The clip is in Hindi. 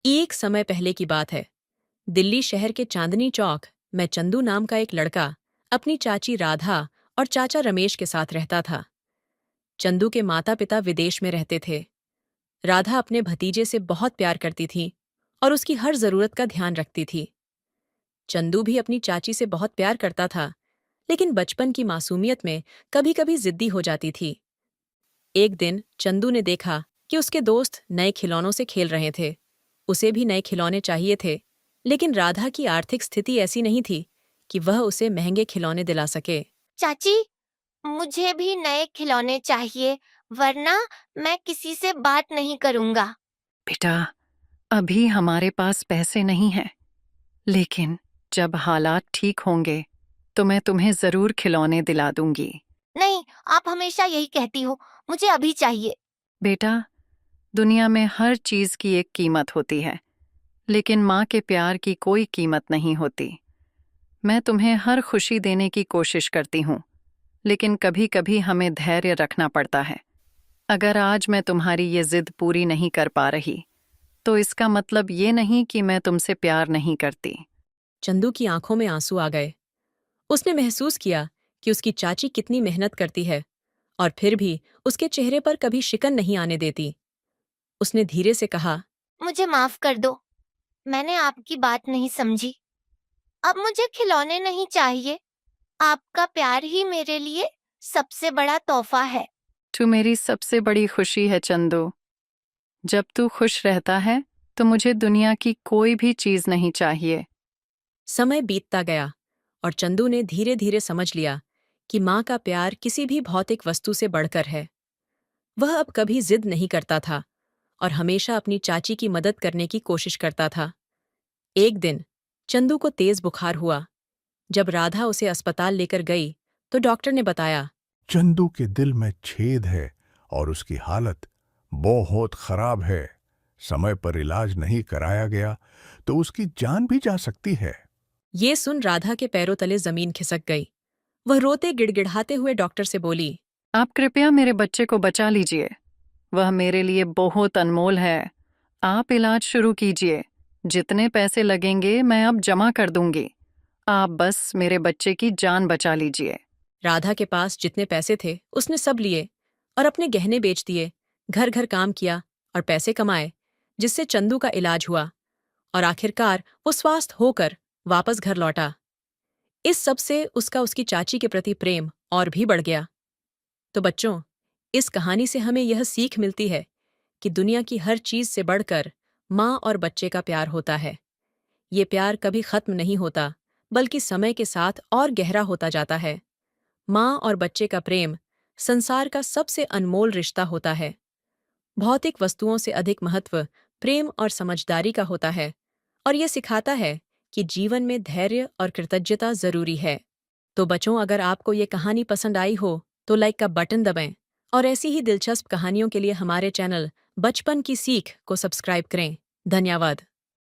एक समय पहले की बात है। दिल्ली शहर के चांदनी चौक में चंदू नाम का एक लड़का अपनी चाची राधा और चाचा रमेश के साथ रहता था। चंदू के माता पिता विदेश में रहते थे। राधा अपने भतीजे से बहुत प्यार करती थी और उसकी हर जरूरत का ध्यान रखती थी। चंदू भी अपनी चाची से बहुत प्यार करता था, लेकिन बचपन की मासूमियत में कभी कभी जिद्दी हो जाती थी। एक दिन चंदू ने देखा कि उसके दोस्त नए खिलौनों से खेल रहे थे। उसे भी नए खिलौने चाहिए थे, लेकिन राधा की आर्थिक स्थिति ऐसी नहीं थी कि वह उसे महंगे खिलौने दिला सके। चाची, मुझे भी नए खिलौने चाहिए, वरना मैं किसी से बात नहीं करूंगा। बेटा, अभी हमारे पास पैसे नहीं हैं, लेकिन जब हालात ठीक होंगे तो मैं तुम्हें जरूर खिलौने दिला दूंगी। नहीं, आप हमेशा यही कहती हो, मुझे अभी चाहिए। बेटा, दुनिया में हर चीज की एक कीमत होती है, लेकिन माँ के प्यार की कोई कीमत नहीं होती। मैं तुम्हें हर खुशी देने की कोशिश करती हूँ, लेकिन कभी कभी हमें धैर्य रखना पड़ता है। अगर आज मैं तुम्हारी ये जिद पूरी नहीं कर पा रही, तो इसका मतलब ये नहीं कि मैं तुमसे प्यार नहीं करती। चंदू की आंखों में आंसू आ गए। उसने महसूस किया कि उसकी चाची कितनी मेहनत करती है और फिर भी उसके चेहरे पर कभी शिकन नहीं आने देती। उसने धीरे से कहा, मुझे माफ कर दो, मैंने आपकी बात नहीं समझी। अब मुझे खिलौने नहीं चाहिए। आपका प्यार ही मेरे लिए सबसे बड़ा तोहफा है। तू मेरी सबसे बड़ी खुशी है चंदू। जब तू खुश रहता है तो मुझे दुनिया की कोई भी चीज नहीं चाहिए। समय बीतता गया और चंदू ने धीरे धीरे समझ लिया कि माँ का प्यार किसी भी भौतिक वस्तु से बढ़कर है। वह अब कभी जिद नहीं करता था और हमेशा अपनी चाची की मदद करने की कोशिश करता था। एक दिन चंदू को तेज बुखार हुआ। जब राधा उसे अस्पताल लेकर गई तो डॉक्टर ने बताया, चंदू के दिल में छेद है और उसकी हालत बहुत खराब है। समय पर इलाज नहीं कराया गया तो उसकी जान भी जा सकती है। ये सुन राधा के पैरों तले जमीन खिसक गई। वह रोते गिड़गिड़ाते हुए डॉक्टर से बोली, आप कृपया मेरे बच्चे को बचा लीजिए। वह मेरे लिए बहुत अनमोल है। आप इलाज शुरू कीजिए। जितने पैसे लगेंगे मैं अब जमा कर दूंगी। आप बस मेरे बच्चे की जान बचा लीजिए। राधा के पास जितने पैसे थे उसने सब लिए और अपने गहने बेच दिए, घर घर काम किया और पैसे कमाए, जिससे चंदू का इलाज हुआ और आखिरकार वो स्वस्थ होकर वापस घर लौटा। इस सब से उसका उसकी चाची के प्रति प्रेम और भी बढ़ गया। तो बच्चों, इस कहानी से हमें यह सीख मिलती है कि दुनिया की हर चीज से बढ़कर माँ और बच्चे का प्यार होता है। ये प्यार कभी खत्म नहीं होता, बल्कि समय के साथ और गहरा होता जाता है। माँ और बच्चे का प्रेम संसार का सबसे अनमोल रिश्ता होता है। भौतिक वस्तुओं से अधिक महत्व प्रेम और समझदारी का होता है और यह सिखाता है कि जीवन में धैर्य और कृतज्ञता जरूरी है। तो बच्चों, अगर आपको ये कहानी पसंद आई हो तो लाइक का बटन दबाएं और ऐसी ही दिलचस्प कहानियों के लिए हमारे चैनल बचपन की सीख को सब्सक्राइब करें। धन्यवाद।